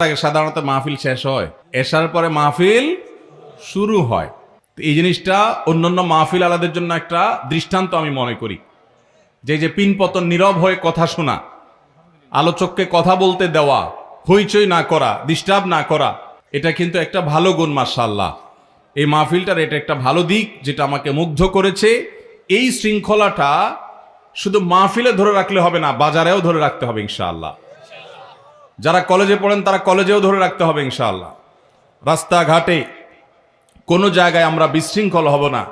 আগে সাধারণত মাহফিল শেষ হয়, এশার পরে মাহফিল শুরু হয়। এই জিনিসটা অন্যান্য মাহফিল আলাদের জন্য একটা দৃষ্টান্ত আমি মনে করি। যে পিনপতন নীরব হয়ে কথা শোনা, আলোচককে কথা বলতে দেওয়া, হইচই না করা, ডিস্টার্ব না করা, এটা কিন্তু একটা ভালো গুণ। মাশাআল্লাহ, এই মাহফিলটার এটা একটা ভালো দিক যেটা আমাকে মুগ্ধ করেছে। এই শৃঙ্খলাটা শুধু মাহফিলে ধরে রাখলে হবে না, বাজারেও ধরে রাখতে হবে ইনশাআল্লাহ। যারা কলেজে পড়েন তারা কলেজেও ধরে রাখতে হবে ইনশাআল্লাহ। রাস্তাঘাটে কোনো জায়গায় আমরা বিশৃঙ্খল হব না।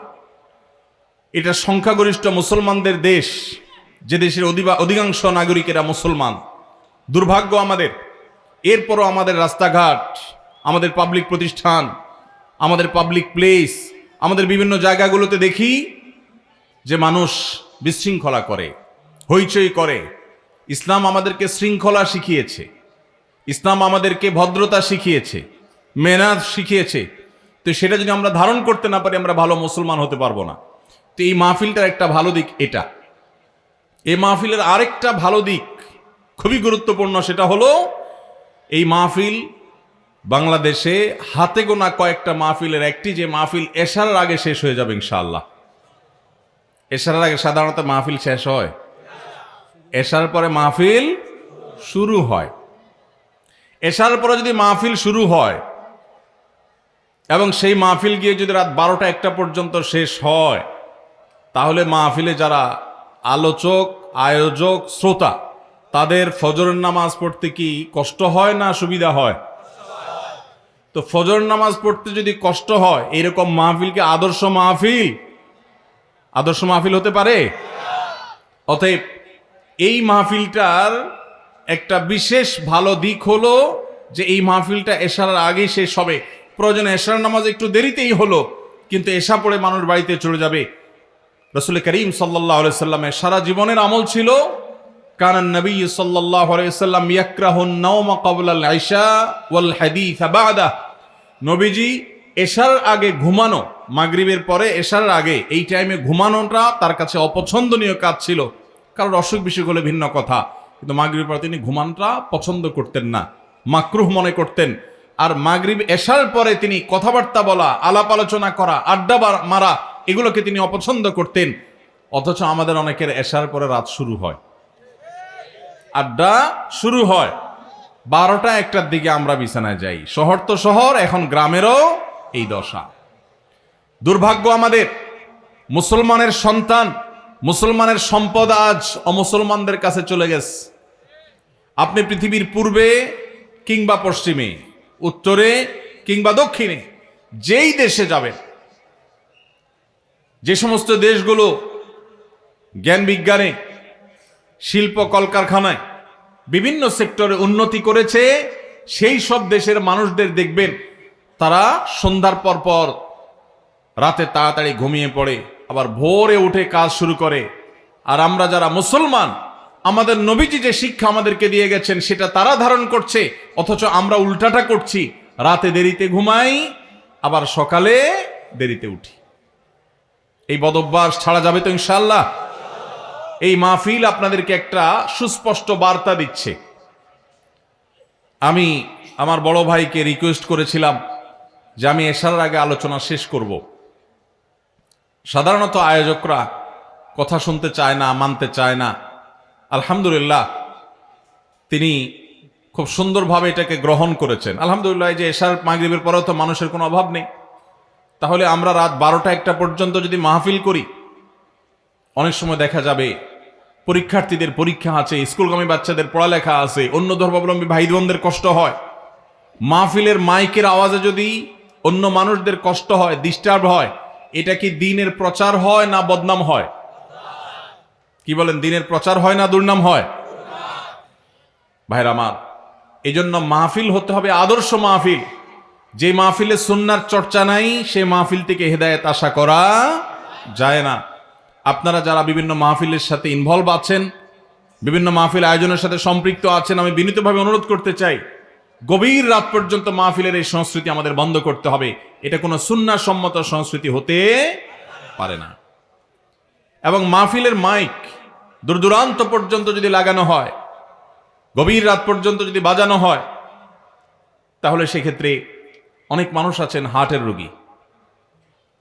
এটা সংখ্যাগরিষ্ঠ মুসলমানদের দেশ, যে দেশের অধিকাংশ নাগরিকেরা মুসলমান। দুর্ভাগ্য আমাদের, এরপরও আমাদের রাস্তাঘাট, আমাদের পাবলিক প্রতিষ্ঠান, আমাদের পাবলিক প্লেস, আমাদের বিভিন্ন জায়গাগুলোতে দেখি যে মানুষ বিশৃঙ্খলা করে, হইচই করে। ইসলাম আমাদেরকে শৃঙ্খলা শিখিয়েছে, ইসলাম আমাদেরকে ভদ্রতা শিখিয়েছে, মেহনত শিখিয়েছে। তো সেটা যদি আমরা ধারণ করতে না পারি, আমরা ভালো মুসলমান হতে পারবো না। তো এই মাহফিলটার একটা ভালো দিক এটা। এই মাহফিলের আরেকটা ভালো দিক খুবই গুরুত্বপূর্ণ, সেটা হলো এই মাহফিল বাংলাদেশে হাতে গোনা কয়েকটা মাহফিলের একটি, যে মাহফিল এশার আগে শেষ হয়ে যাবে ইনশাআল্লাহ। এশার আগে সাধারণত মাহফিল শেষ হয়, এশার পরে মাহফিল শুরু হয়। এশার পরে যদি মাহফিল শুরু হয় এবং সেই মাহফিল গিয়ে যদি রাত 12টা-1টা পর্যন্ত শেষ হয়, তাহলে মাহফিলে যারা আলোচক, আয়োজক, শ্রোতা, তাদের ফজরের নামাজ পড়তে কি কষ্ট হয় না সুবিধা হয়? তো ফজর নামাজ পড়তে যদি কষ্ট হয়, এরকম মাহফিল কি আদর্শ মাহফিল? আদর্শ মাহফিল হতে পারে? অতএব এই মাহফিলটার একটা বিশেষ ভালো দিক হলো যে এই মাহফিলটা এশার আগেই শেষ হবে। প্রয়োজনে এশার নামাজ একটু দেরিতেই হলো, কিন্তু এশা পড়ে মানুষ বাড়িতে চলে যাবে। রাসূল করিম সাল্লাল্লাহু আলাইহি সাল্লামের সারা জীবনের আমল ছিল, কানান নবী সাল্লাল্লাহু আলাইহি সাল্লাম ইয়াকরাহুন নাওমা ক্বাবলাল ইশা ওয়াল হাদিস বাদা। নবীজি এশার আগে ঘুমানো, মাগরিবের পরে এশার আগে এই টাইমে ঘুমানোটা তার কাছে অপছন্দনীয় কাজ ছিল। কারণ অসুখ বিসুখ হলে ভিন্ন কথা, কিন্তু মাগরিবের পরে তিনি ঘুমানোটা পছন্দ করতেন না, মাকরুহ মনে করতেন। আর মাগরিব এশার পরে তিনি কথাবার্তা বলা, আলাপ আলোচনা করা, আড্ডা মারা, এগুলোকে তিনি অপছন্দ করতেন। অথচ আমাদের অনেকের এশার পরে রাত শুরু হয়, আড্ডা শুরু হয়, 12টা-1টার দিকে আমরা বিছানায় যাই। শহর তো শহর, এখন গ্রামেরও এই দশা। দুর্ভাগ্য আমাদের, মুসলমানের সন্তান, মুসলমানের সম্পদ আজ অমুসলমানদের কাছে চলে গেছে। আপনি পৃথিবীর পূর্বে কিংবা পশ্চিমে, উত্তরে কিংবা দক্ষিণে, যেই দেশে যাবেন, যে সমস্ত দেশগুলো জ্ঞান বিজ্ঞানে, শিল্প কলকারখানায়, বিভিন্ন সেক্টরে উন্নতি করেছে, সেই সব দেশের মানুষদের দেখবেন তারা সন্ধ্যার পর রাতে তাড়াতাড়ি ঘুমিয়ে পড়ে, আবার ভোরে উঠে কাজ শুরু করে। আর আমরা যারা মুসলমান, আমাদের নবীজি যে শিক্ষা আমাদেরকে দিয়ে গেছেন সেটা তারা ধারণ করছে, অথচ আমরা উল্টাটা করছি। রাতে দেরিতে ঘুমাই, আবার সকালে দেরিতে উঠি। এই বদভ্যাস ছাড়া যাবে তো ইনশাআল্লাহ? এই মাহফিল আপনাদেরকে একটা সুস্পষ্ট বার্তা দিচ্ছে। আমি আমার বড় ভাইকে রিকোয়েস্ট করেছিলাম যে আমি এশার আগে আলোচনা শেষ করব। সাধারণত আয়োজকরা কথা শুনতে চায় না, মানতে চায় না। আলহামদুলিল্লাহ, তিনি খুব সুন্দরভাবে এটাকে গ্রহণ করেছেন। আলহামদুলিল্লাহ, এই যে এশার মাগরিবের পরেও তো মানুষের কোনো অভাব নেই, তাহলে আমরা রাত 12টা-1টা পর্যন্ত যদি মাহফিল করি, অনেক সময় দেখা যাবে পরীক্ষার্থীদের পরীক্ষা আছে, স্কুলগামী বাচ্চাদের পড়ালেখা আছে, অন্য ধর্মাবলম্বী ভাই বোনদের কষ্ট হয়। মাহফিলের মাইকের আওয়াজে যদি অন্য মানুষদের কষ্ট হয়, ডিস্টার্ব হয়, এটা কি দ্বীনের প্রচার হয় না বদনাম হয়? কি বলেন, দ্বীনের প্রচার হয় না দুর্নাম হয়? ভাইরা আমার, এই জন্য মাহফিল হতে হবে আদর্শ মাহফিল। যে মাহফিলে সুন্নার চর্চা নাই, সে মাহফিল থেকে হেদায়েত আশা করা যায় না। আপনারা যারা বিভিন্ন মাহফিলের সাথে ইনভলভ আছেন, বিভিন্ন মাহফিল আয়োজনের সাথে সম্পৃক্ত আছেন, আমি বিনীতভাবে অনুরোধ করতে চাই, গভীর রাত পর্যন্ত মাহফিলের এই সংস্কৃতি আমাদের বন্ধ করতে হবে। এটা কোনো সুন্নাহ সম্মত সংস্কৃতি হতে পারে না। এবং মাহফিলের মাইক দূর দূরান্ত পর্যন্ত যদি লাগানো হয়, গভীর রাত পর্যন্ত যদি বাজানো হয়, তাহলে সেক্ষেত্রে অনেক মানুষ আছেন হার্টের রোগী,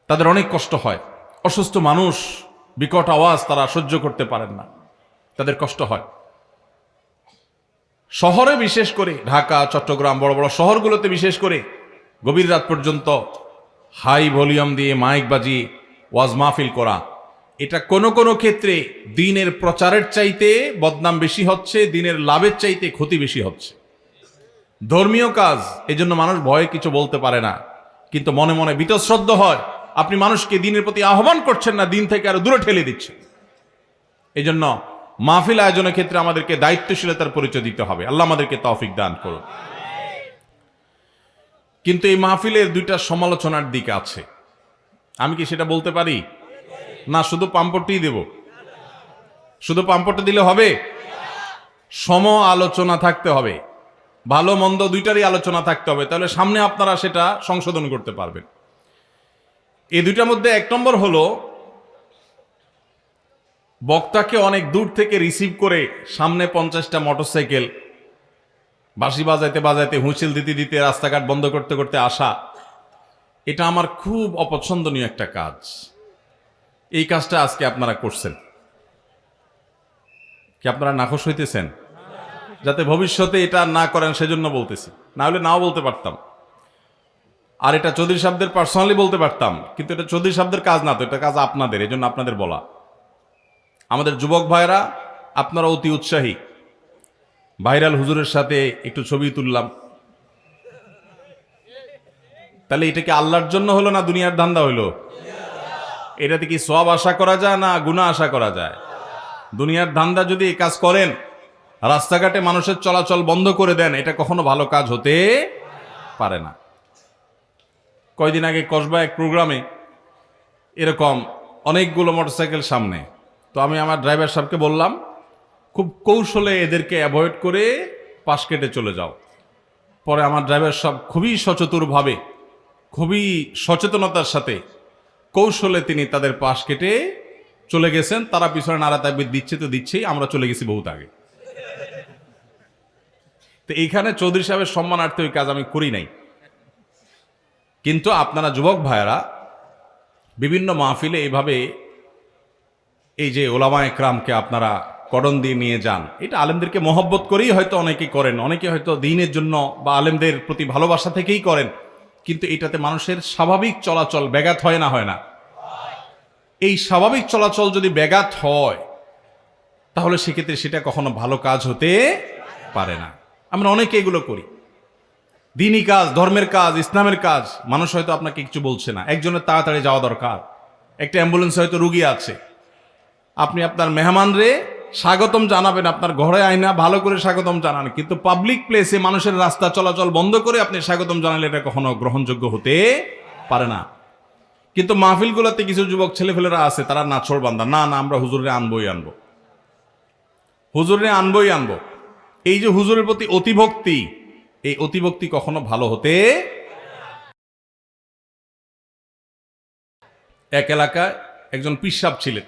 তাদের অনেক কষ্ট হয়। অসুস্থ মানুষ, বিকট আওয়াজ তারা সহ্য করতে পারেন না, তাদের কষ্ট হয়। শহরে বিশেষ করে ঢাকা, চট্টগ্রাম, বড় বড় শহরগুলোতে বিশেষ করে গভীর রাত পর্যন্ত হাই ভলিউম দিয়ে মাইক বাজিয়ে ওয়াজ মাহফিল করা, এটা কোনো কোনো ক্ষেত্রে দ্বীনের প্রচারের চাইতে বদনাম বেশি হচ্ছে, দ্বীনের লাভের চাইতে ক্ষতি বেশি হচ্ছে। ধর্মীয় কাজ, এজন্য মানুষ ভয়ে কিছু বলতে পারে না, কিন্তু মনে মনে বীতশ্রদ্ধ হয়। আপনি মানুষকে দ্বীনের প্রতি আহ্বান করছেন না, দ্বীন থেকে আরো দূরে ঠেলে দিচ্ছেন। এই জন্য মাহফিল আয়োজনের ক্ষেত্রে আমাদেরকে দায়িত্বশীলতার পরিচয় দিতে হবে। আল্লাহ আমাদেরকে তৌফিক দান করুন। কিন্তু এই মাহফিলের দুইটা সমালোচনার দিক আছে। আমি কি সেটা বলতে পারি? না শুধু পাম্পটি দেব? শুধু পাম্পটা দিলে হবে? সম আলোচনা থাকতে হবে, ভালো মন্দ দুইটারই আলোচনা থাকতে হবে, তাহলে সামনে আপনারা সেটা সংশোধন করতে পারবেন। এই দুইটার মধ্যে এক নম্বর হলো, বক্তাকে অনেক দূর থেকে রিসিভ করে সামনে 50টা মোটরসাইকেল বাঁশি বাজাইতে বাজাইতে, হুঁচিল দিতে দিতে, রাস্তাঘাট বন্ধ করতে করতে আসা, এটা আমার খুব অপছন্দনীয় একটা কাজ। এই কাজটা আজকে আপনারা করছেন, কি আপনারা নাখোশ হইতেছেন? যাতে ভবিষ্যতে এটা না করেন সেজন্য বলতেছি, না হলে নাও বলতে পারতাম। আর এটা চৌধুরী সাহেবদের পার্সোনালি বলতে পারতাম, কিন্তু এটা চৌধুরী সাহেবদের কাজ না, তো এটা কাজ আপনাদের, এই জন্য আপনাদের বলা। আমাদের যুবক ভাইরা আপনারা অতি উৎসাহী। ভাইরাল হুজুরের সাথে একটু ছবি তুললাম, তাহলে এটা কি আল্লাহর জন্য হলো না দুনিয়ার ধান্দা হলো? এটাতে কি সওয়াব আশা করা যায় না গুনাহ আশা করা যায়? দুনিয়ার ধান্দা যদি এই কাজ করেন, রাস্তাঘাটে মানুষের চলাচল বন্ধ করে দেন, এটা কখনো ভালো কাজ হতে পারে না। কয়দিন আগে কসবা এক প্রোগ্রামে এরকম অনেকগুলো মোটরসাইকেল সামনে, তো আমি আমার ড্রাইভার সাহেবকে বললাম, খুব কৌশলে এদেরকে অ্যাভয়েড করে পাশ কেটে চলে যাও। পরে আমার ড্রাইভার সাহেব খুবই সচতুরভাবে, খুবই সচেতনতার সাথে কৌশলে তিনি তাদের পাশ কেটে চলে গেছেন। তারা পিছনে নাড়া তাকবীর দিচ্ছে তো দিচ্ছেই, আমরা চলে গেছি বহুত আগে। তো এইখানে চৌধুরী সাহেবের সম্মানার্থে ওই কাজ আমি করি নাই। কিন্তু আপনারা যুবক ভাইয়েরা বিভিন্ন মাহফিলে এইভাবে এই যে ওলামা একরামকে আপনারা কডন দিয়ে নিয়ে যান, এটা আলেমদেরকে মহব্বত করেই হয়তো অনেকেই করেন, অনেকে হয়তো দ্বীনের জন্য বা আলেমদের প্রতি ভালোবাসা থেকেই করেন, কিন্তু এটাতে মানুষের স্বাভাবিক চলাচল ব্যাঘাত হয় না? হয় না? এই স্বাভাবিক চলাচল যদি ব্যাঘাত হয়, তাহলে সেক্ষেত্রে সেটা কখনো ভালো কাজ হতে পারে না। আমরা অনেকে এগুলো করি, দ্বীনি কাজ, ধর্মের কাজ, ইসলামের কাজ। মানুষ হয়তো আপনাকে কিছু বলছে না, একজনের তাড়াতাড়ি যাওয়া দরকার, একটা অ্যাম্বুলেন্সে হয়তো রুগী আছে, আপনি আপনার মেহমানরে স্বাগতম জানাবেন, আপনার ঘরে আয়না ভালো করে স্বাগতম জানান, কিন্তু পাবলিক প্লেসে মানুষের রাস্তা চলাচল বন্ধ করে আপনি স্বাগতম জানালে এটা কখনো গ্রহণযোগ্য হতে পারে না। কিন্তু মাহফিলগুলোতে কিছু যুবক ছেলেফেলেরা আছে, তারা নাছোড় বান্দা, না না আমরা হুজুরে আনবই আনবো, হুজুরে আনবই আনবো। এই যে হুজুরের প্রতি অতিভক্তি, এই অতিভক্তি কখনো ভালো হতে। এক এলাকায় একজন পীর সাহেব ছিলেন,